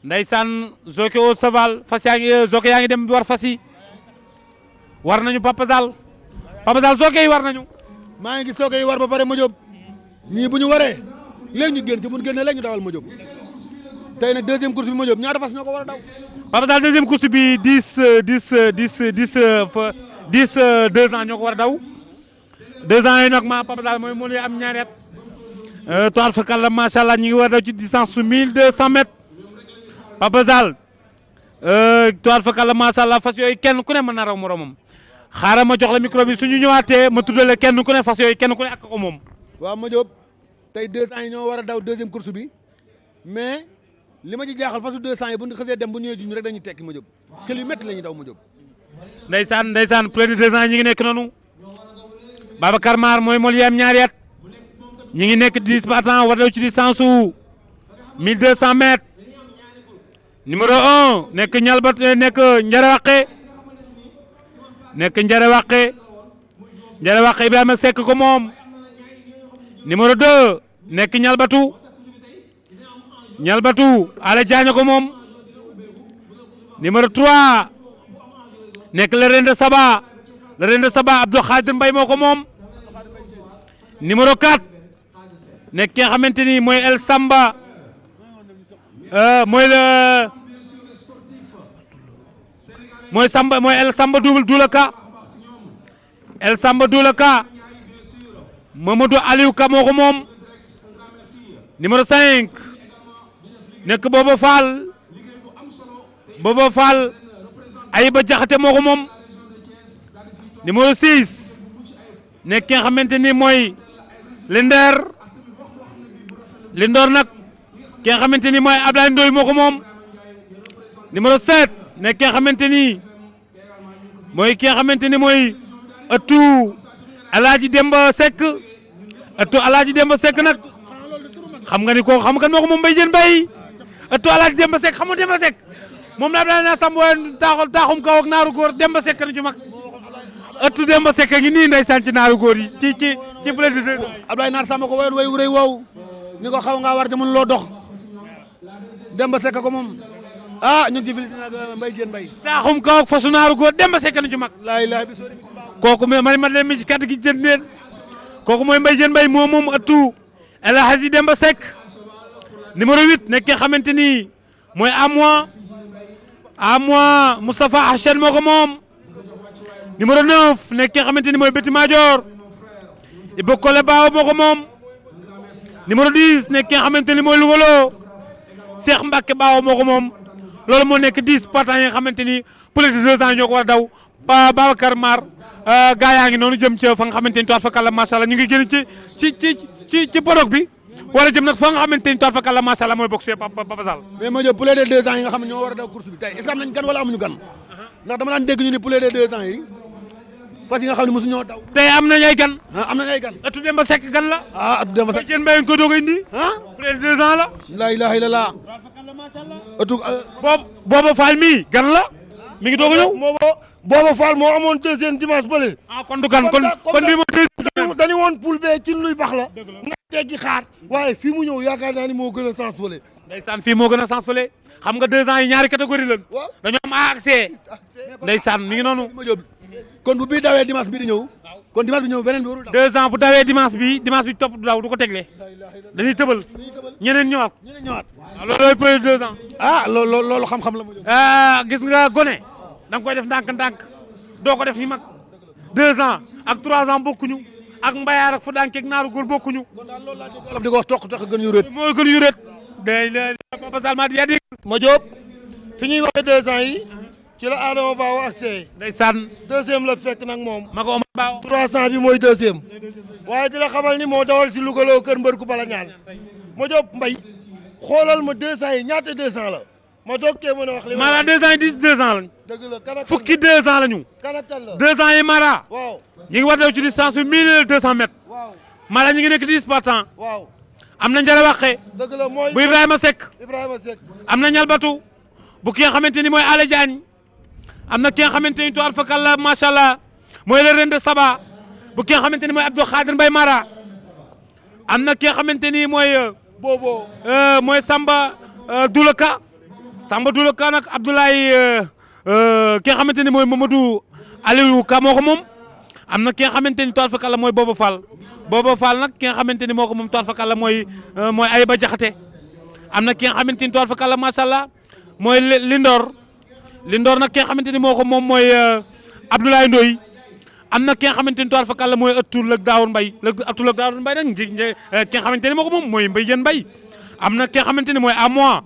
ndeysaan jockey au cheval fas yaa ngi jockey yaa ngi dem war fas yi war nañu Papa Zal jockey yi war nañu. maa ngi gis jockey yi war ba pare ma jóob ñii bu ñu waree léegi ñu génn ci bu ñu génnee léegi ñu dawal ma jóob tey nag deuxième course bi ma jóob ñaata fas ñoo ko war a daw. Papa Zal deuxième course bi 10 2 ans ñoo ko war a daw 2 ans yi nag ma Papa Zal mooy moo lay am ñaari at. toile fakal la macha allah ñu ngi war a daw ci distance su 1200 mètres Papa Zal toile fakal la macha allah fas yooyu kenn ku ne mën na raw moromam xaaral ma jox la micro bi suñu ñëwaatee ma tuddale kenn ku ne fas yooyu kenn ku ne ak ko moom. waaw ma jóob tey 200 yi ñoo war a daw deuxième course bi mais li ma ci jaaxal fasu 200 yi bu ñu xasee dem bu ñëwee juñ rek dañuy tekki ma jóob xel yu métti la ñuy daw ma jóob. ndeysaan plus de 2 ans ñi ngi nekk noonu Babacar Mar mooy mool yam ñaari at ñi ngi nekk 10 partants war daw ci distance su 1200 mètres numéro 1 nekk ñalbat nekk Njare Waqe Ibrahima Seck ko moom numéro 2 nekk ñalbatu Ala Diagne ko moom numéro 3 nekk le Reine de Saba Abdou Khadir Mbaye moo ko moom numéro 4 nekk ki nga xamante ni mooy El Samba mooy El Samba Doula Ka Mamadou Aliou Ka moo ko moom numéro 5 nekk Bobo Fall Ayiba Jaxate moo ko moom numéro 6 nekk ki nga xamante ni mooy Lindoor nag ki nga xamante ni mooy Ablaye Ndoye moo ko moom numéro 7 nekk ki nga xamante ni mooy ëttu Alaaji Demba Seck nag xam nga ni ko xam nga moo ko moom Mbaye Diène Mbaye ëttu Alaaji Demba Seck xam nga Demba Seck moom la Ablaye naa sam woon taaxum kaw ak naaru góor Demba Seck na ci mag ëttu Demba Seck ngi nii ndeysaan ci naaru góor yi ci blé de deux Ablaye Naar Samba ko woyoon way wu rëy woow ni ko xaw ngaa war te mën loo dox Demba Seck ko moom ñu ngi ci félicité nag Mbaye Diène Mbaye taaxum kaw ak fasu naaru góor Demba Seck na ci mag kooku ma leen mi ci kàddu gi jënd leen kooku mooy Mbaye Diène Mbaye moom ëttu El Hadji Demba Seck numéro 8 nekk nga xamante ni mooy Amois Moustapha Hachane moo ko moom numéro 9 nekk nga xamante ni mooy Betty Madior Ibo Kole Baaw moo ko moom numéro 10 nekk nga xamante ni mooy Lugolo Cheikh Mbacke Baaw moo ko moom loolu moo nekk 10 partants yi nga xamante ni plus de 2 ans ñoo ko war a daw Babacar Mar gaa yaa ngi noonu jëm ca fa nga xamante ni toit fa kàlla macha allah ñu ngi génn ci bodog bi wala jëm nag fa nga xamante ni toit fa kàlla macha allah mooy bokk see Papa Zal. mais ma jël poulet de 2 ans yi nga xam ne ñoo war a daw course bi tey est-ce que am nañ gan wala amuñu gan ndax dama daan dégg ñu ni poulet de 2 ans yi fas yi nga xam ne mosu ñoo daw. tey am nañ ay gan. am nañ ay gan. ëttu Demba Seck gan la. ëttu Demba Seck Mbaye Diène Mbaye ko doog a indi. poulet de 2 ans la. la ilaha illallah. ëttu booba Fall mii gan la mi ngi doog a ñëw. Booba Fall moo amoon deuxième dimanche bële. kon du gan kon bii mooy deuxième. dañu woon poul bee ci luy bax la. nga teggi xaar waaye fii mu ñëw yaakaar naa ni moo gën a sens fële. ndeysaan fii moo gën a sens fële xam nga 2 ans yi ñaari catégorie lañ. waaw dañoo am A ak C. ndeysaan mi ngi noonu. kon bu bii dawee dimanche bi di ñëw. kon dimanche bi ñëw beneen bi warul daw. 2 ans bu dawee dimanche bi topp du daw du ko tegle dañuy tëbal ñeneen ñëwaat. waaw loolu mooy 2 ans. loolu xam-xam la ma gis nga gone da nga koy def ndànk-ndànk doo ko def ni mag 2 ans ak 3 ans bokkuñu ak mbayaar ak fu dànkeeg naaru góor bokkuñu. kon daal loolu laa dégg olof di ko wax toq gën yu rët. mooy gën yu rët. day la Papa Zal maa di yaa dégg. ma Diop fi ñuy waxee 2 ans yi ci la Adama Baaw accès. ndeysaan. deuxième la fekk nag moom. ma ko Omar Baaw. 300 bi mooy deuxième. waaye di la xamal ni moo dawal si Louga loo kër mbër ku bala ñaan ma Diop Mbaye xoolal ma 200 yi ñaata 200 la. ma doog kee mën a wax li Mara 2 ans yi 2 ans lañ. dëgg la kan ak fukki 2 ans lañu. kan ak kan la 2 ans yi Mara. waaw ñu ngi war daw ci distance bi 1200 mètres. waaw Mara ñu ngi nekk 10 partants. waaw am na Njare Waqe. dëgg la mooy bu Ibrahima Seck. Ibrahima Seck. am na Ñalbatu. bu ki nga xamante ni mooy Ale Diagne. am na ki nga xamante ni toile fakal la macha allah mooy le Reine de Saba. bu ki nga xamante ni mooy Abdou Khadir Mbaye Mara. am na ki nga xamante ni mooy. Bobo. mooy Samba Doulaka. Samba Doula Ka nag Abdoulaye ki nga xamante ni mooy Mamadou Aliou Ka moo ko moom am na ki nga xamante ni toile fakal la mooy Boba Fall nag ki nga xamante ni moo ko moom toile fakal la mooy Ayba Jaxate am na ki nga xamante ni toile fakal la macha allah mooy Lindor nag ki nga xamante ni moo ko moom mooy Abdoulaye Ndoye am na ki nga xamante ni toile fakal la mooy ëttu Lëg Daawur Mbay nag ki nga xamante ni moo ko moom mooy Mbay Jeen Mbay am na ki nga xamante ni mooy Amoa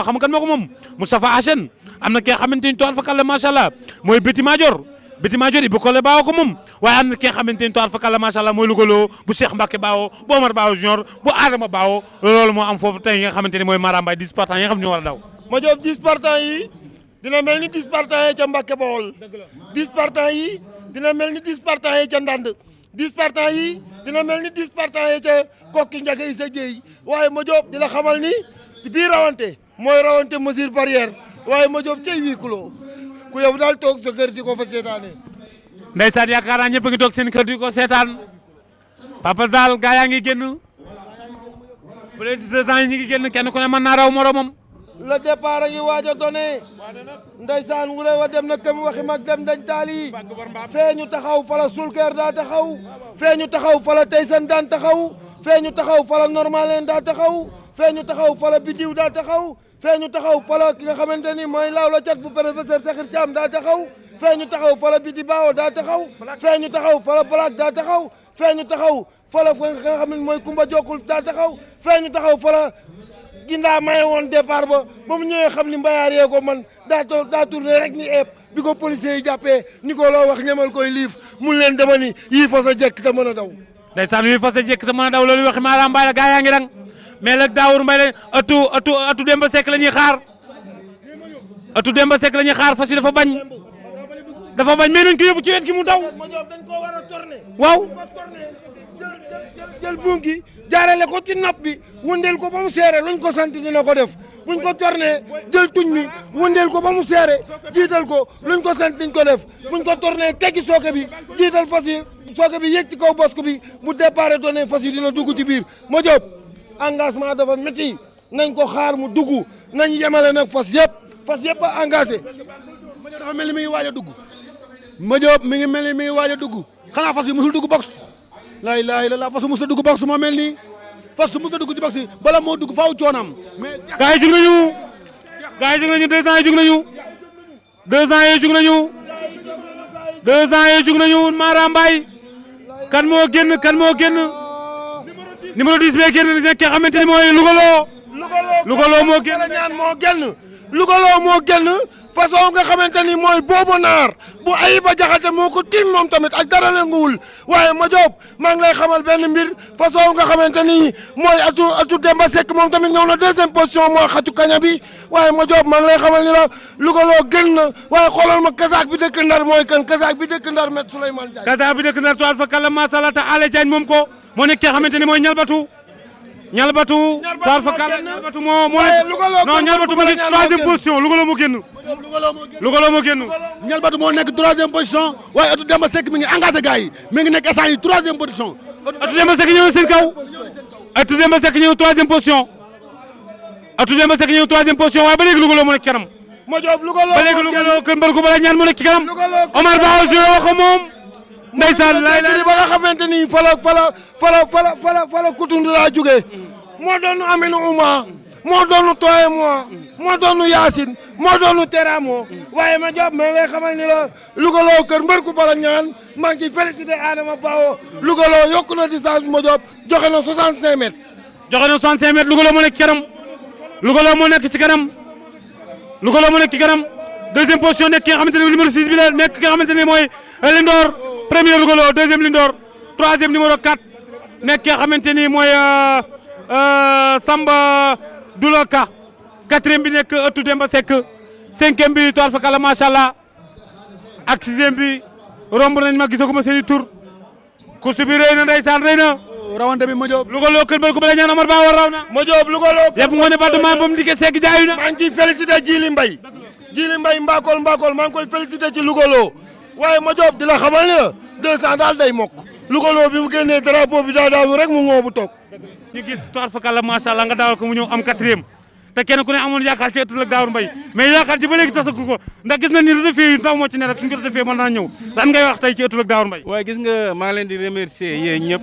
xam nga kan moo ko moom Moustapha Hachen am na ki nga xamante ni toile fakal la macha allah mooy Béti Madior Ibou Kole Baawo ko moom waaye am na ki nga xamante ni toile fakal la macha allah mooy Lougaloo bu Cheikh Mbacke Baawo bu Omar Baawo junior bu Adama Baawo loolu moo am foofu tey nga xamante ni mooy Mara Mbaye 10 partants yi nga xam ne ñoo war a daw. ma job 10 partants yi dina mel ni 10 partants yi ca Mbacke Bawol 10 partants yi dina mel ni 10 partants yi ca Ndande 10 partants yi dina mel ni 10 partants yi ca Kokki Ndiaga Issa Dieye waaye ma job dina xamal ni bii rawante mooy rawante mesure barrière waaye ma job cay wii kuloo ku yow daal toog sa kër di ko fa seetaane. Ndeysaan yaakaar naa ñëpp a ngi toog seen kër di ko seetaan Papa Zal gaa yaa ngi génn bu leen 2 ans yi ñu ngi génn kenn ku ne mën naa raw moromam. le départ a ngi waaj a donné ndeysaan wure wa dem na këm waxi mag dem dañ taali fee ñu taxaw fala sulkeer daa taxaw fee ñu taxaw fala taysan daan taxaw fee ñu taxaw fala normalen daa taxaw fee ñu taxaw fala bidiw daa taxaw fee ñu taxaw fala ki nga xamante ni mooy laaw la cat bu professeur Sakhir Thiam daa taxaw fee ñu taxaw fala biti baawo daa taxaw fee ñu taxaw fala black daa taxaw fee ñu taxaw fala nga xam ne mooy Kumba Jokkul daa taxaw fee ñu taxaw fala gindaa maye woon départ ba mu ñëwee xam ni mbayaar yee ko man daa tourné rek ni eep bi ko policiers yi jàppee ni ko loo wax ñamal koy liif mun leen dema ni yii fas a jekk te mën a daw ndeysaan yii fas a jekk te mën a daw loolu waxi Mara Mbaye la gaa yaa ngi rang mais Lëg Daawur Mbay la atu Demba Seck la ñuy xaar atu Demba Seck la ñuy xaar fas yi dafa bañ mais nañ ko yóbbu ci wet gi mu daw dañ ko war a tourné waaw jël buum gi jaarale ko ci napp bi wundeel ko ba mu seere luñ ko sant dina ko def buñ ko tourné jël tuñ mi wundeel ko ba mu seere jiital ko luñ ko sant diñ ko def buñ ko tourné teggi sooke bi jiital fas yi sooke bi yëg ci kaw bosku bi mu départ donné fas yi dina dugg ci biir ma jóob engagement dafa métti nañ ko xaar mu dugg nañ yemale nag fas yëpp a engagé ma jóob dafa mel ni mi ngi waaj a dugg ma jóob mi ngi mel ni mi ngi waaj a dugg xanaa fas yi musul dugg box laa ilaaha illallaah fas musul dugg box moo mel nii fas musul dugg ci box bala moo dugg faaw coonam mais gaa yi jug nañu 2 ans yi jug nañu 2 ans yi jug nañu 2 ans yi jug nañu Mara Mbaye kan moo génn numéro 10 bee génn nekk nga xamante ni mooy Lougaloo moo génn Lougaloo moo génn façon nga xamante ni mooy boobu naar bu Ayba Jaxate moo ko tiim moom tamit ak dara lenguwul waaye ma jóob maa ngi lay xamal benn mbir façon nga xamante ni mooy atu Demba Seck moom tamit ñëw na 2e position mooy xatu kaña bi waaye ma jóob maa ngi lay xamal ni la Lougaloo gën na waaye xoolal ma kasaak bi dëkk Ndar mooy kan kasaak bi dëkk Ndar met Souleymane Diagne kasaak bi dëkk Ndar toile fa kàlla macha allah te Alé Diagne moom ko moo nekk ki nga xamante ni mooy ñalbatu toile fa kàlla ñalbatu moo ñalbatu moo nekk 3e position Lougaloo moo génn ñalbatu moo nekk 3e position waaye atu Demba Seck mi ngi engagé gars yi mi ngi nekk instant yi 3e position atu Demba Seck ñëw seen kaw atu Demba Seck ñëw 3e position waaye ba léegi Lougaloo moo nekk ci kanam ma jóob Lougaloo ba léegi Lougaloo kër Mbarku Bala ñaan moo nekk ci kanam Omar Ba Junior ko moom ndeysaan lay ba nga xamante ni fala kutundu laa jógee moo doonu Aminu Uma moo doonu Toye moo doonu Yacine moo doonu Teramo waaye ma jóob mais ngay xamal ni la Lougaloo kër Mbarku Bala ñaan maa ngi félicité Adama Bawo Lougaloo yokku na distance bi ma jóob joxe na 65 mètres Lougaloo moo nekk ci kanam Lougaloo moo nekk ci kanam 2e position nekk ki nga xamante ne numéro 6 bi la nekk ki nga xamante ne mooy Lindor premier Lougaloo 2e Lindor 3e numéro 4 nekk ki nga xamante ni mooy Samba Doula Ka 4e bi nekk ëttu Demba Seck 5e bi toile fa kala macha allah ak 6e bi romb nañ ma gisaguma seen i tur course bi rëy na ndeysaan rëy na rawante bi ma jóob Lougaloo kër Mbarku Bala ñaan Omar Ba war raw na ma jóob Lougaloo yëpp ngoone Batouman ba mu dikkee Seck jaayu na maa ngi ciy félicité Djili Mbaye Mbakol maa ngi koy félicité ci Lougaloo waaye ma jóob di la xamal ne la 200 daal day mokk Lougaloo bi mu génnee drapeau bi daa daanu rek mu ngoo bu toog ñu gis toile fa kàlla macha allah nga daawal ko mu ñëw am 4e te kenn ku ne amoon yaakaar ci ëttu ak Daawur Mbaye mais yaakaar ci ba léegi tasagu ko ndax gis na ni redefee yu ndaw moo ci ne rek suñ ko redefee mën naa ñëw lan ngay wax tey ci ëttu ak Daawur Mbaye. waaye gis nga maa ngi leen di remercier yéen ñëpp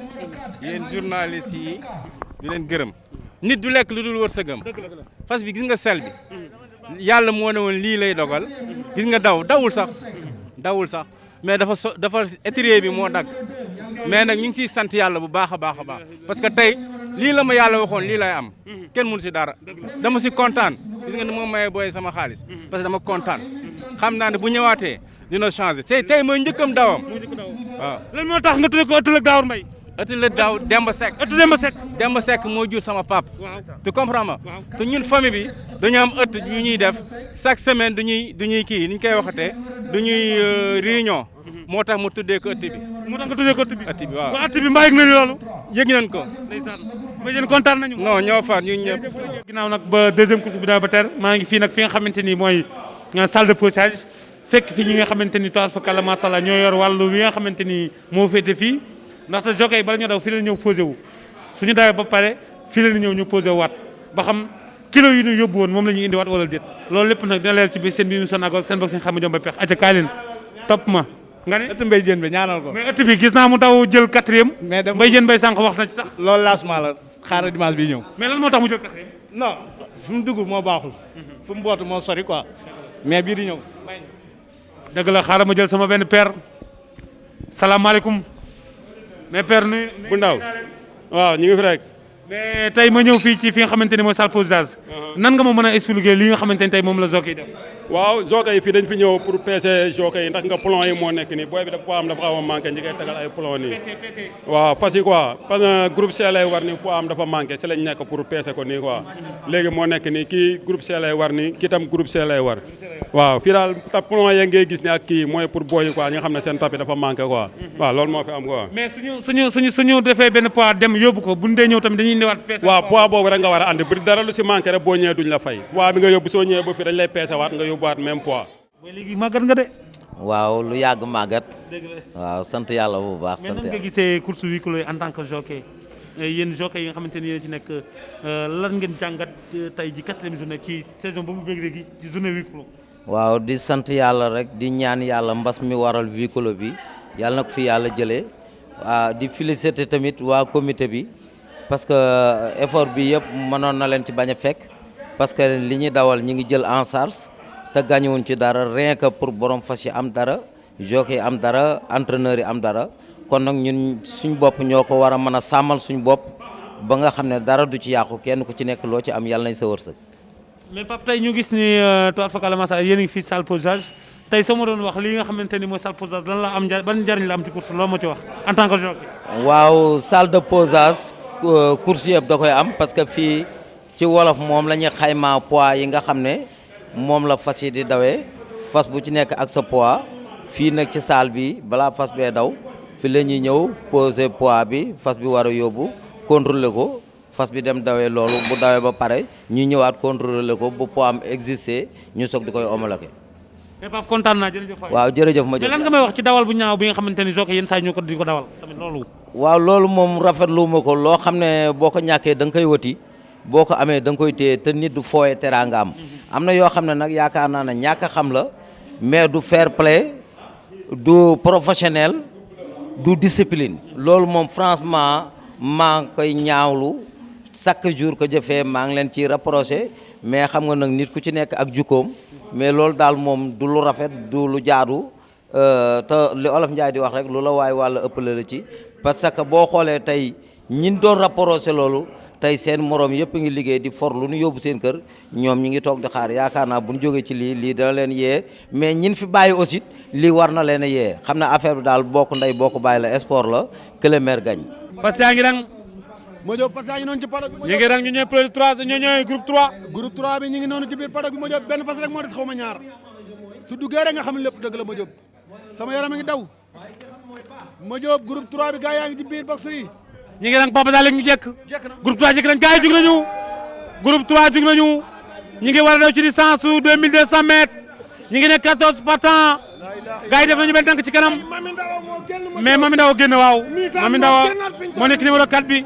yéen journalistes yi di leen gërëm nit du lekk lu dul wërsëgam fas bi gis nga sel bi yàlla moo ne woon lii lay dogal gis nga dawul sax mais dafa étrier bi moo dagg mais nag ñu ngi siy sant yàlla bu baax a baax parce que tey lii la ma yàlla waxoon lii lay am kenn mënu si dara dama si kontaan gis nga ni moom mayee booy sama xaalis parce que dama kontaan xam naa ne bu ñëwaatee dina changer tey mooy njëkkam dawam waaw. lan moo tax nga tuddee ko ëttu ak Daawur Mbaye. ëttu la daaw Demba Seck. Demba Seck moo jur sama pap tu comprends ma te ñun famille bi dañu am ëtt yu ñuy def chaque semaine du ñuy kii ni ñu koy waxatee du ñuy réunion moo tax mu tuddee ko ëtt bi. moo tax nga tuddee ko ëtt bi. ëtt bi waaw ëtt bi mbaa yëg nañu loolu. yëg nañ ko. ndeysaan mais yéen kontaan nañu. non ñoo far ñun ñëpp. ginnaaw nag ba deuxième course bi daal ba ter maa ngi fii nag fi nga xamante ni mooy salle de posage fekk fi ñi nga xamante ni toile fa kàlla macha allah ñoo yor wàllu wi nga xamante ni moo féete fii ndaxte jockey yi bala ñoo daw fii la ñëw posé wu suñu dawee ba pare fii la ñëw ñu posé waat ba xam kilo yi ñu yóbbu woon moom la ñuy indi waat wala déet loolu lépp nag dina leer ci biir seen bi émission Nago seen bokk seen xam jom ba pex aca kaay leen topp ma nga ne ëtt Mbaye Diène bi ñaanal ko. mais ëtt bi gis naa mu daw jël 4e mais dem Mbaye Diène Mbaye sànq wax na ci sax loolu lancement la xaaral dimanche bi ñëw. mais lan moo tax mu jël 4e non fu mu dugg moo baaxul. fu mu bootu moo sori quoi. mais bii di ñëw. dëgg la xaaral ma jël sama benn père salaamaaleykum mais père nuyu bu ndaw waaw ñu ngi fi rek. mais tey ma ñëw fii ci fi nga xamante ni mooy salle posage nan nga ma mën a expliquer li nga xamante ni tey moom la jockey def. waaw jockey yi fii dañ fi ñëw pour peser jockey yi ndax nga plomb yi moo nekk nii booy bi dafa poids am dafa xaw a manqué ñi koy tagal ay plomb nii. waaw fas yi quoi parce que groupe C lay war nii poids am dafa manqué si lañ nekk pour peser ko nii quoi léegi moo nekk nii kii groupe C lay war nii kii tam groupe C lay war. waaw fii daal ta plomb ya ngay gis ne ak kii mooy pour booy yi quoi ñi nga xam ne seen papi dafa manqué quoi. waaw loolu moo fi am quoi. mais suñu defee benn poids dem yóbbu ko bu ñu dee ñëw tamit dañuy indiwaat peese. waaw poids boobu rek nga war a andi bu dara lu si manqué rek boo ñëwee duñ la fay poids bi nga yóbbu soo ñëwee ba fii dañ lay peese waat nga yóbbuwaat même poids. mooy léegi màggat nga de. waaw lu yàgg màggat. dëgg la waaw sant yàlla bu baax. sant mais yàlla nan nga gisee course huis clos en tant que jockey yéen jockey yi nga xamante ni yéen ci nekk lan ngeen jàngat tey ji 4e journée ci saison ba mu bëgg léegi ci journée huis clos. waaw di sant yàlla rek di ñaan yàlla mbas mi waral huis clos bi yàlla na ko fi yàlla jëlee waaw di féliciter tamit waa comité bi parce que effort bi yëpp mënoon na leen ci bañ a fekk parce que li ñuy dawal ñi ngi jël en charge te gàññewuñ ci dara rien que pour borom fas yi am dara jockey yi am dara entraîneur yi am dara kon nag ñun suñ bopp ñoo ko war a mën a sàmmal suñ bopp ba nga xam ne dara du ci yàqu kenn ku ci nekk loo ci am yàlla nañ sa wërsëg. mais Pape tey ñu gis ni toile fakala masa yéen a ngi fii salle posage tey soo ma doon wax li nga xamante ni mooy salle posage lan la am ban njariñ la am ci course loo ma ci wax en tant que jockey. waaw salle de posage course yëpp da koy am parce que fii ci wolof moom la ñuy xaymaa poids yi nga xam ne moom la fas yi di dawee fas bu ci nekk ak sa poids fii nag ci salle bi balaa fas bee daw fi la ñuy ñëw poser poids bi fas bi war a yóbbu contrôler ko fas bi dem dawee loolu bu dawee ba pare ñu ñëwaat contrôler ko bu poids am existé ñu soog di koy homologué. mais Pape kontaan naa jërëjëf. waaw jërëjëf ma mais lan nga may wax ci dawal bu ñaaw bi nga xamante ni jockey yenn saa ñu ko di ko dawal tamit loolu. waaw loolu moom rafetlu ma ko loo xam ne boo ko ñàkkee da nga koy wëti boo ko amee da nga koy téye te nit du fooye teraangaam am na yoo xam ne nag yaakaar naa ne ñàkk a xam la mais du fair play du professionnel du discipline loolu moom franchement maa ngi koy ñaawlu chaque jour ko jëfee maa ngi leen ci rapproché mais xam nga nag nit ku ci nekk ak jukkoom mais loolu daal moom du lu rafet du lu jaadu te li Olof Njaay di wax rek lu la waay wàlla ëppale la ci parce que boo xoolee tey ñin doon rapproché loolu tey seen morom yëpp ngi liggéey di for lu ñu yóbbu seen kër ñoom ñi ngi toog di xaar yaakaar naa bu ñu jógee ci lii dana leen yee mais ñin fi bàyyi aussi lii war na leen a yee xam ne affaire bi daal bokk ndey bokk bàyyi la sport la que le maire gagne. fas yaa ngi rang. moo jóg fas yaa ngi noonu ci paddock bi. ñu ngi rang ñu ñëw plus 3 ñu ñëw groupe 3. groupe 3 bi ñu ngi noonu ci biir paddock bi moo jóg benn fas rek moo des xaw ma ñaar su duggee rek nga xam ne lépp dëgg la moo jóg sama yaram a ngi daw moo jóg groupe 3 bi gaa yaa ngi ci biir box yi. ñu ngi rang Papa daal léegi ñu jekk. jekk na groupe 3 jekk nañ gars yi jug nañu. groupe 3 jug nañu. ñu ngi war a daw ci distance su 2200 mètres. ñu ngi nekk 14 partants. gars yi def nañu benn tànk ci kanam. mais Mami Ndaw génn waaw. Mami Ndaw moo nekk numéro 4 bi.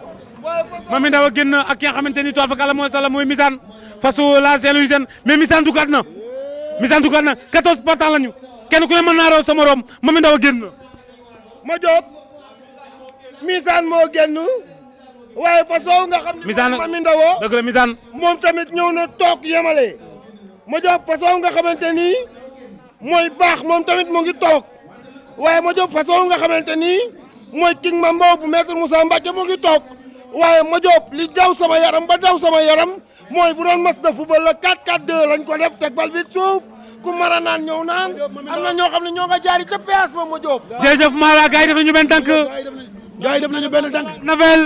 Mami Ndaw a génn ak ki nga xamante ni tool fa kàlla mooy sala mooy Misaan fasu la Saint-Louis mais Misaan dugaat na 14 partants lañu kenn ku ne mën naa raw sa morom Mami Ndaw a génn. ma Diop Misaan moo génn waaye façon nga xam ne Misaan Mami Ndaw dëgg la Misaan moom tamit ñëw na toog yemale ma Diop façon nga xamante ni mooy baax moom tamit mu ngi toog waaye ma Diop façon nga xamante ni mooy King Mambo bu maître Moussa Mbacke mu ngi toog waaye ma Diop li daw sama yaram ba daw sama yaram mooy bu doon match de football la 4-4-2 lañ ko def teg bal bi suuf ku mara naan ñëw naan am na ñoo xam ne ñoo nga jaari ca PS ba ma Diop. jërëjëf Mara gars yi def nañu benn tànk. gars yi def nañu benn tànk. Navel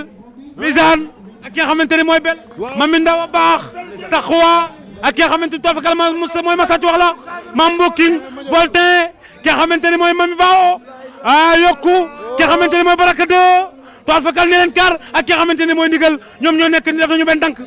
Misaan ak ki nga xamante ne mooy Bel. Mami Ndaw a baax taxawa ak ki nga xamante ni tool fa kàlla mooy Massathiou wax la Mambo King Voltin ki nga xamante ne mooy Mami Bao yokku ki nga xamante ne mooy Baraka 2 tool fa kàlla ne leen kaar ak ki nga xamante ne mooy ndigal ñoom ñoo nekk ni def nañu benn tànk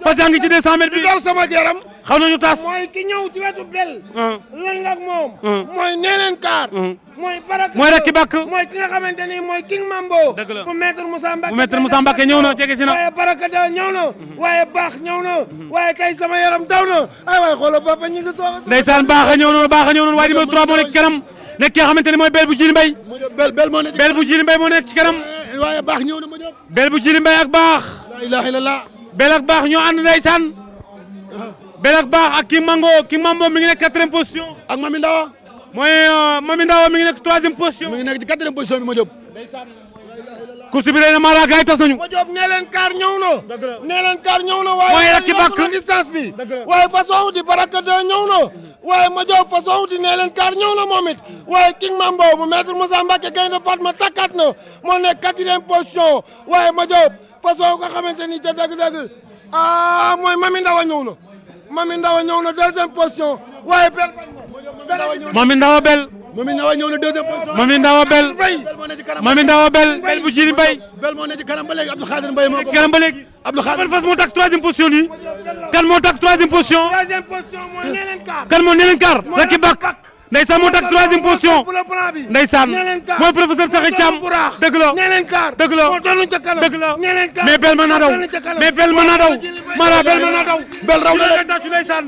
fas yaa ngi ci 200 mètres bi daw sama yaram xaw nañu tas mooy ki ñëw ci wetu Bel lan nga ak moom mooy nee leen kaar mooy Baraka mooy rek ki bàkk mooy ki nga xamante ni mooy King Mambo dëgg la bu maître Moussa Mbacke bu maître Moussa Mbacke ñëw na jege si na waaye Baraka da ñëw na waaye baax ñëw na waaye tey sama yaram daw na ay waay xoolal papa ñi ngi soog ndeysaan baax a ñëw noonu waaye numéro 3 moo nekk ci kanam nekk ki nga xamante ne mooy Bel bu Jili Mbay Bel moo nekk Bel bu Jili Mbay moo nekk ci kanam waaye baax ñëw na ma Diop. Bel bu Jili Mbay ak baax la ilaha illallah. Bel ak baax ñoo ànd ndeysaan Bel ak baax ak King Mambo mi ngi nekk 4e position ak Mami Ndaw mooy Mami Ndaw mi ngi nekk 3e position mi ngi nekk ci 4e position bi ma Diop. course bi na Mara gars yi tas nañu ma Diop nee leen kaar ñëw na nee leen kaar ñëw na mooy waaye rek ki bàkk distance bi waaye façon di Baraka de ñëw na waaye ma Diop façon di nee leen kaar ñëw na moom it waaye King Mambo bu maître Moussa Mbacke Gaynde Fatma takkat na moo nekk 4e position waaye ma Diop façon nga xamante ni ca dëgg-dëgg mooy Mami Ndaw ñëw na Mami Ndaw ñëw na 2e position waaye Bel Mami Ndaw Bel Mami Ndaw ñëw na 2e position. Mami Ndaw Bel Mami Ndaw Bel bu Jili Mbay Bel moo nekk ci kanam ba léegi Abdou Khadir Mbaye moo ci kanam ba léegi Abdou Khadir ban fas moo takk 3e position nii kan moo takk 3e position 3e position mooy nee leen kaar kan moo ne leen kaar Racky Bak ndeysaan moo takk 3e position ndeysaan mooy professeur Sakhi Thiam dëgg la dëgg la dëgg la mais Bel mën naa daw mais Bel mën naa daw Mara Bel mën naa daw Bel raw na Jili leen tàccu ndeysaan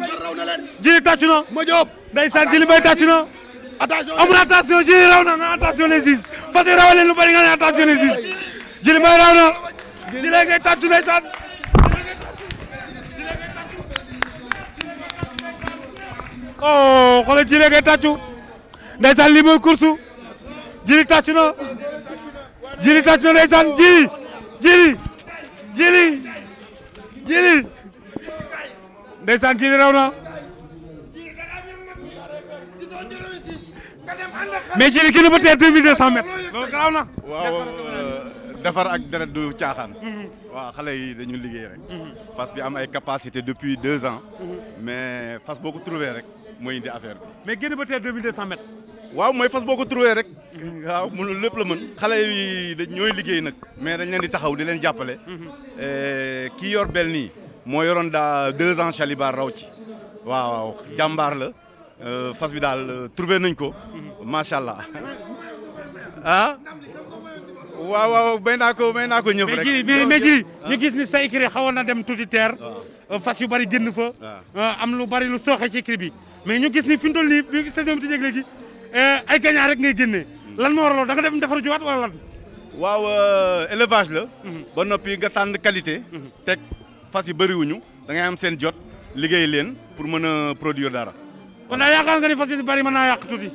Jili tàccu na ma Diop. ndeysaan Jili Mbay tàccu na attention amul attention Jili raw na nga attention les six fas yi rawal leen lu bari nga ne attention les six Jili Mbay raw na Jili ngay tàccu ndeysaan oh xoolal Jili ngay tàccu ndeysaan lii mooy course Jili tàccu na Jili tàccu na ndeysaan Jili ndeysaan Jili raw na mais Jili kii na ba tey 2200 mètres loolu garaaw na. waaw defar ak deret du caaxaan. waaw xale yi dañu liggéey rek. fas bi am ay capacité depuis 2 ans. mais fas boo ko trouvé rek mooy indi affaire bi. mais génn ba tey 2200 mètres. waaw mooy fas boo ko trouvé rek. waaw mënul lépp la mën. xale yi ñooy liggéey nag. mais dañ leen di taxaw di leen jàppale. kii yor Bel nii moo yoroon daa 2 ans Chalibar raw ci. waaw jàmbaar la. fas bi daal trouvé nañ ko macha allah ah waaw may naa ko ñëpp rek. mais Jili ñu gis ni sa écurie xawoon na dem tuuti terre fas yu bari génn fa. am lu bari lu sooxe ci écurie bi mais ñu gis ni fi mu toll nii bi saison bi di jeg léegi ay gagnant rek ngay génnee lan moo waraloon da nga def defaru jiwaat wala lan. waaw élevage la. ba noppi nga tànn qualité. teg fas yi bëriwuñu da ngay am seen jot liggéey leen pour mën a produire dara. kon daal yaakaar nga ni fas yi bari mën naa yàq tuuti.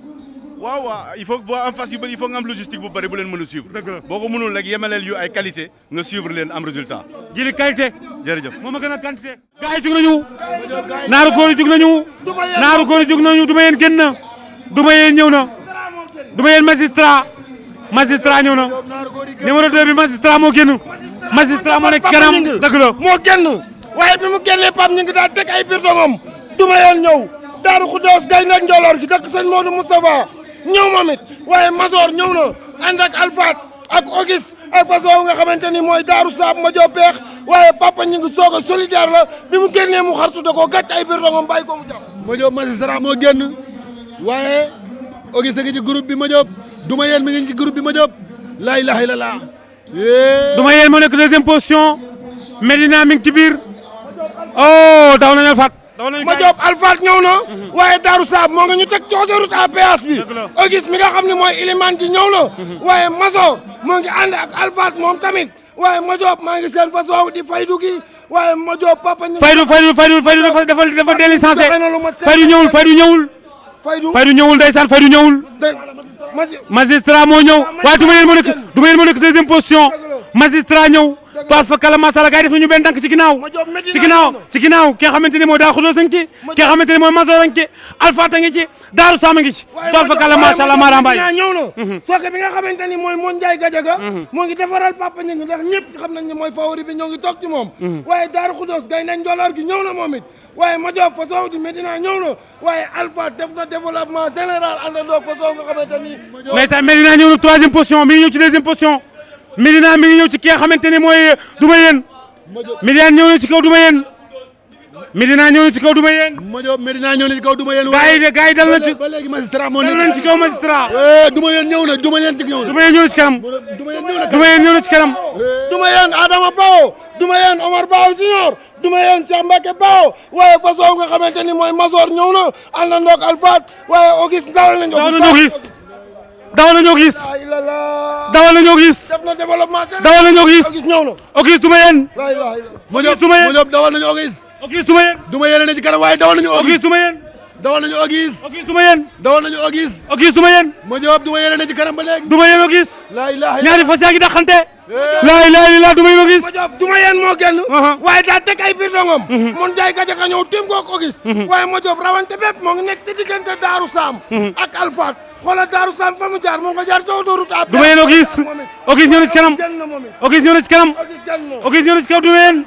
waaw il faut boo am fas yu bëri il faut nga am logistique bu bëri bu leen mën a suivre. dëgg la boo ko mënul rek yemaleel yu ay qualité nga suivre leen am résultat. Jili qualité. jërëjëf moom a gën a quantité. gars yi jug nañu. naaru góor yi jug nañu. naaru góor yi jug nañu Duma Yeen génn na. Duma Yeen ñëw na. Duma Yeen magistrat ñëw na. numéro 2 bi magistrat moo génn. magistrat moo nekk kanam dëgg la. moo génn waaye bi mu génnee Pape ñu ngi daal teg ay biir dongom Duma Yeen ñëw Daaru Xudoos Gaynde ak Njoloor gi dëkk sëñ Modou Moustapha ñëw moom it waaye Mazor ñëw na ànd ak Alfat ak Auguste ak façon nga xamante ni mooy Daaru Saab ma joo peex waaye papa ñu ngi soog a solidaire la bi mu génnee mu xartu da koo gàcc ay biir dongom bàyyi ko mu jàpp. ma Diop magistrat moo génn waaye Auguste ngi ci groupe bi ma Diop Duma Yeen mi ngi ci groupe bi ma Diop laa ilaha illallah duma yéen moo nekk deuxième position Medina mi ngi ci biir oh daw nañu Alfat ma Diop Alfat ñëw na waaye Darou Saab moo nga ñu teg ci autoroute à péage bi Auguste mi nga xam ne mooy Ilimane ji ñëw na waaye Mazor moo ngi ànd ak Alfat moom tamit waaye ma Diop maa ngi seen façon di faydu gi waaye ma Diop papa ñu Faydu dafa délicencé Faydu ñëwul ndeysaan Faydu ñëwul magistrat moo ñëw waaye duma yéen moo nekk deuxième position magistrat ñëw toal fa kala masala gars yi def nañu benn tànk ci ginnaaw ki nga xamante ni mooy daa xudoo sañ ci ki nga xamante ni mooy Mazor a ngi ci Alfat a ngi ci Daaru Saam a ngi ci toal fa kala masala Mara Mbaye ñëw na sooke bi nga xamante ni mooy Mon Ndiaye Gadiaga moo ngi defaral papa ñu ngi ndax ñëpp xam nañ ne mooy favori bi ñoo ngi toog ci moom waaye Daaru Xudoos gay nañ dollar gi ñëw na moom it waaye ma Diop façon di Medina ñëw na waaye Alpha def na développement général àndandoo façon nga xamante ni mais ça Medina ñëw na troisième position mi ngi ñëw ci deuxième position Medina mi ngi ñëw ci ki nga xamante ni mooy Duma Yéen Medina ñëw na ci kaw Duma Yéen Medina ñëw na ci kaw Duma Yéen ma Diop Medina ñëw na ci kaw Duma Yéen gars yi dal na ci ba léegi magistrat moo dal nañ ci kaw magistrat Duma Yéen ñëw na Duma Yéen ñëw na Duma Yéen ñëw na ci kanam Duma Yéen ñëw na ci kanam Duma Yéen Adama Bao Duma Yéen Omar Bao Junior Duma Yéen Cheikh Mbacke Bao waaye façon nga xamante ni mooy Mazor ñëw na àndandoo ak Alfat waaye Auguste dawal nañu dawal nañoo gis def na développement dawal nañoo gis Auguste ñëw na Auguste Duma Yéen ma Diop dawal nañu Auguste Duma Yéen Duma Yéen ne ci kanam waaye dawal nañu Auguste Duma Yéen dawal nañu Auguste Duma Yéen dawal nañu Auguste Duma Yéen ma Diop Duma Yéen ne ci kanam ba léegi Duma Yéen Auguste la ilaha ñaari fas yaa ngi daxante la ilaha illallah Duma Yéen Auguste ma Diop Duma Yéen moo génn waaye daa teg ay biir dongom Mon Ndiaye Gadiaga ñëw tim ko Auguste waaye ma Diop rawante bépp moo ngi nekk ci diggante Daaru Saam ak Alfat xoolal Daaru Saam fa mu jaar moo nga jaar ci autoroute à Duma Yéen Auguste ñëw na ci kanam Auguste ñëw na ci kanam Auguste ñëw na ci kaw Duma Yéen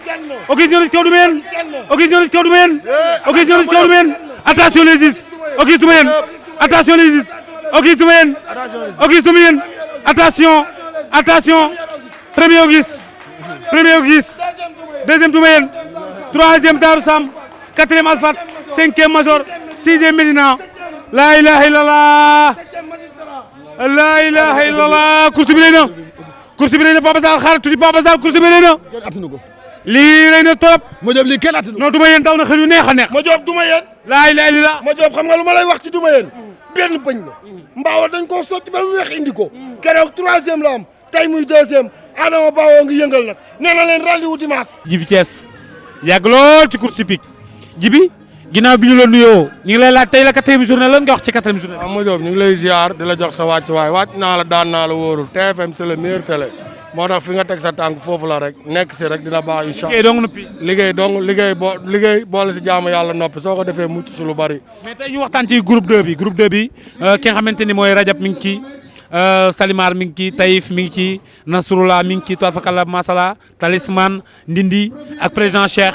Auguste ñëw na ci kaw Duma Yéen Auguste ñëw na ci kaw Duma Yéen Auguste ñëw na ci kaw Duma Yéen attention les is Auguste Duma Yéen attention les is Auguste Duma Yéen Auguste Duma Yéen attention premier Auguste deuxième Duma Yéen troisième Daaru Saam quatrième Alfat cinquième Mazor sixième Medina la ilaha illallah course bi rëy na Papa Sall xaar tuuti Papa Sall course bi rëy na lii rëy na trop ma Diop lii kenn attanu non Duma Yéen daw na xel yu neex a neex ma Diop Duma Yéen la ilaha illallah ma Diop xam nga lu ma lay wax ci Duma Yéen benn bëñ la mbaawa dañ koo sotti ba mu weex indi ko keroog troisième la am tey muy deuxième Adama Bao ngi yëngal nag nee na leen rendez-vous dimanche Jibi Thiès yàgg lool ci course hippique Jibi ginnaaw bi ñu la nuyoo ñu ngi lay laaj tey la quatrième journée lan nga wax ci quatrième journée waaw ma Diop ñu ngi lay ziar di la jox sa wàccuwaay wàcc naa la daan naa la wóorul TFM c'est le meilleur télé moo tax fi nga teg sa tànk foofu la rek nekk si rek dina baax incha allah liggéey boole si jaamu yàlla noppi soo ko defee mucc si lu bari. mais tey ñu waxtaan ci groupe 2 bi ki nga xamante ni mooy Rajab mi ngi ci Salimar mi ngi ci Taïf mi ngi ci Nasrullah mi ngi ci Toafakala Masala Talisman Ndindi ak président Cheikh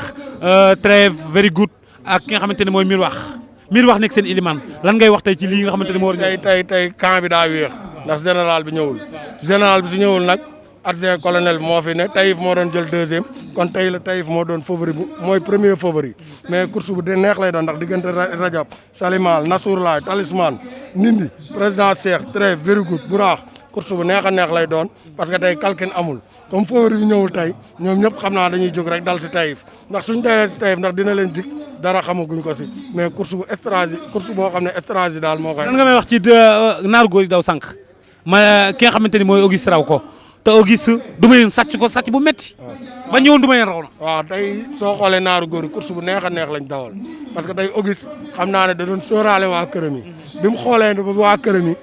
très very good ak ki nga xamante ni mooy Mirwax nekk seen iliman lan ngay wax tey ci lii nga xamante ni moo war tey camp bi daa wéex ndax général bi ñëwul général bi su ñëwul nag adjoint colonel bi moo fi ne Taïf moo doon jël deuxième kon tey la Taïf moo doon favori bu mooy premier favori mais course bu de neex lay doon ndax diggante Rajab Salimal Nasrullah Talisman Nindi président Cheikh très very good bu raax course bu neex a neex lay doon parce que tey kalkin amul comme favori bi ñëwul tey ñoom ñëpp xam naa dañuy jóg rek dal si Taïf ndax suñ dee Taïf ndax dina leen dig dara xamaguñ ko si mais course bu stratégie course boo xam ne stratégie daal moo koy. lan nga may wax ci naaru góor yi daw sànq ki nga xamante ni mooy Auguste raw ko te Auguste Duma Yéen sàcc ko sàcc bu metti ba ñëwoon Duma Yéen raw na. waaw tey soo xoolee naaru góor yi course bu neex a neex lañ dawal parce que tey Auguste xam naa ne da doon sóoraale waa këram yi bi mu xoolee ne waa këram yi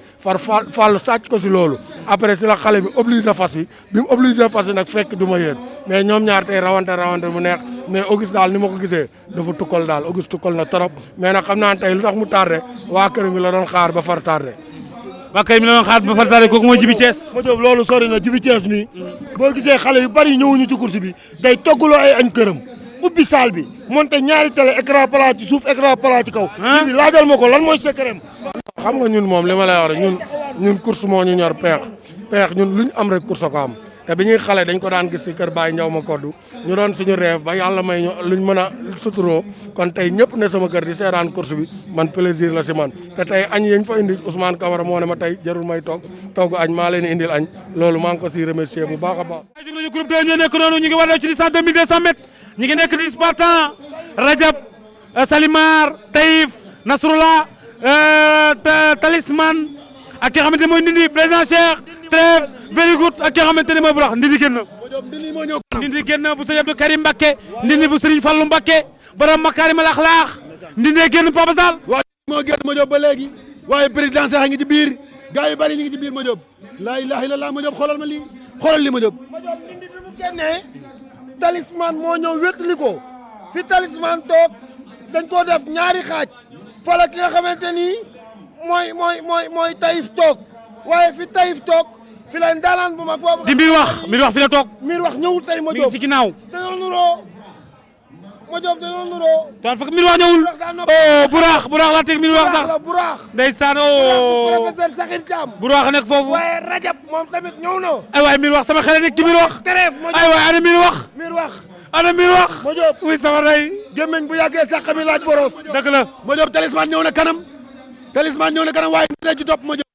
fàllu sàcc ko si loolu après si la xale bi obligé fas yi bi mu obligé fas yi nag fekk Duma Yéen mais ñoom ñaar tey rawante mu neex mais Auguste daal ni ma ko gisee dafa tukkal daal Auguste tukkal na trop mais nag xam naa ne tey lu tax mu tardé waa këram yi la doon xaar ba far tardé. waa kay mi la doon xaar ba farataale kooku mooy Jibi Thiès. ma Diop loolu sori na Jibi Thiès mi boo gisee xale yu bari ñëwuñu ci course bi day toggaloo ay añ këram ubbi salle bi monté ñaari télé écran plat ci suuf écran plat ci kaw. Jibi laajal ma ko lan mooy secret. xam nga ñun moom li ma lay wax rek ñun course moo ñu ñor peex ñun lu ñu am rek course ko am te bi ñuy xale dañ ko daan gis si kër Baye Ndiaw ma koddu ñu doon suñu rêve ba yàlla may ñu luñ mën a suturoo kon tey ñëpp ne sama kër di seeraan course bi man plaisir la si man te tey añ yañ fa indi Ousmane Camara moo ne ma tey jarul may togg añ maa leen indil añ loolu maa ngi ko si remercier bu baax a baax. jóg nañu groupe 2 ñoo nekk noonu ñu ngi war ci distance 2200 mètres ñu ngi nekk di Spartan Rajab Salimar Taïf Nasrullah Talisman ak ki nga xamante ne mooy Ndindi président Cheikh Trève very good ak ki nga xamante ne mooy Burax Ndindi génn. Ndindi génn bu sëñ Abdou Karim Mbacké Ndindi bu Serigne Fallou Mbacké borom Makarimal Akhlaq Ndindi génn Papa Sall. waaw moo génn ma jóob ba léegi waaye président Cheikh a ngi ci biir gars yu bari ñu ngi ci biir ma jóob laa ilaha illallah ma jóob xoolal ma lii xoolal li ma jóob. Ndindi bi mu génnee Talisman moo ñëw wétali ko fi Talisman toog dañ koo def ñaari xaaj fala ki nga xamante ni mooy Taïf toog waaye fi Taïf toog fi la ndaalaan bu mag boobu. di mbir wax fi la toog. mbir wax ñëwul tey ma mi ngi jóob ci ginnaaw. dañoo nuroo ma jóob dañoo nuroo. tool fekk mbir wax ñëwul. oh Burax laa teg mbir wax sax. Burax ndeysaan oh. professeur Sakhir Thiam. Burax nekk foofu. waaye Rajab moom tamit ñëw na. ay waay mbir wax sama xel nekk ci mbir wax. Trève ma jóob ay waay ana mbir wax. mbir wax. ana mbir wax. ma jóob oui sama day. gémmeñ bu yàggee sàq mi laaj boros. dëgg la. ma jóob Talisman ñëw na kanam waaye dina ci topp ma jóob.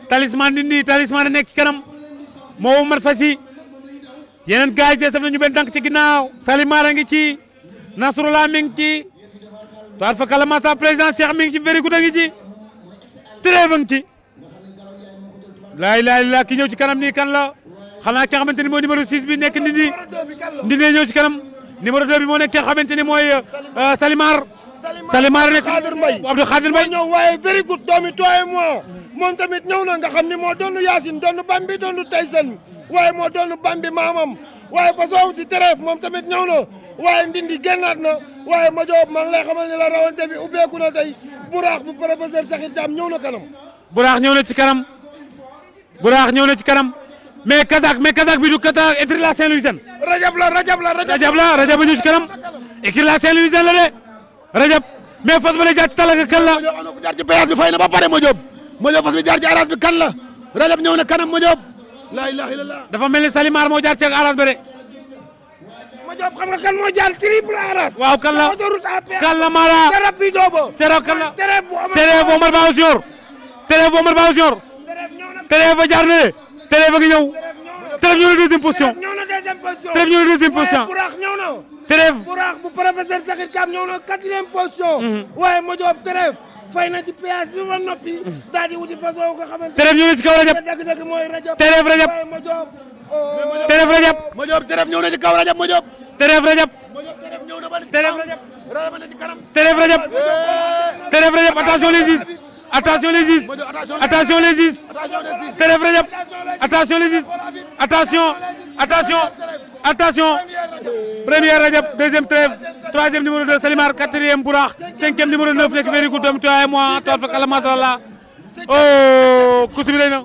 Talisman Ndindi Talisman nekk ci kanam moo mat fas yi yeneen gars yi def nañu benn tànk ci ginnaaw Salimar a ngi ci Nasrullah mi ngi ci toile fa kala masa président Cheikh mi ngi ci very good a ngi ci Trève a ngi ci laa ilaaha illallaah ki ñëw ci kanam nii kan la xanaa ki nga xamante ni mooy numéro 6 bi nekk Ndindi ñëw ci kanam numéro 2 bi moo nekk ki nga xamante ni mooy Salimar nekk Abdou Khadir Mbaye ñëw waaye very good doomi tooye moom tamit ñëw na nga xam ni moo doonu Yacine doonu Bambi doonu Tyson waaye moo doonu Bambi maamam waaye Fasow di Trève moom tamit ñëw na waaye Ndindi génnaat na waaye ma joob maa ngi lay xamal ni la rawante bi ubbeeku na tey Burax bu professeur Sakhir Thiam ñëw na kanam. Burax ñëw na ci kanam Burax ñëw na ci kanam mais Kazak bi du Kazak écurie la Saint-Louisienne. Rajab ba ñëw ci kanam écurie la Saint-Louisienne la de Rajab mais fas ba lay jaar ci talaga kan la. ma jóob jaar ci péage bi fay na ba pare ma jóob fas bi jaar ci arage bi kan la Rajab ñëw na kanam ma jóob laa ilaha illallah. dafa mel ni Salimar moo jaar ci arage ba de. ma jóob xam nga kan moo jaar triple arage. waaw kan la kan la Mara. rapido ba. kan la Trève Omar Ba Osior. Trève ba jaar na de. Trève a ngi ñëw. Trève ñëw na deuxième position. Trève Burax bu professeur Sakhir Thiam ñëw na 4e position. waaye ma jóob Trève fay na ci péage bi ba noppi. daal di wuti façon nga xamante ne. Trève ñëw na ci kaw Rajab. dëgg mooy Rajab. Trève Rajab. waaye ma jóob. Trève Rajab. ma jóob Trève ñëw na ci kaw Rajab ma jóob. Trève Rajab. Trève ñëw na ba Trève Rajab. Rajab na ci kanam. Trève Rajab. Trève Rajab attention les 10. Attention les 10. Attention les 10. Trève Rajab. Attention les 10. Attention. Premier Rajab, deuxième Trève, troisième numéro 2 Salimar, quatrième Burax, cinquième numéro 9 nekk very good doomu toi et moi tool fa kala mashallah oh kusu bi lay na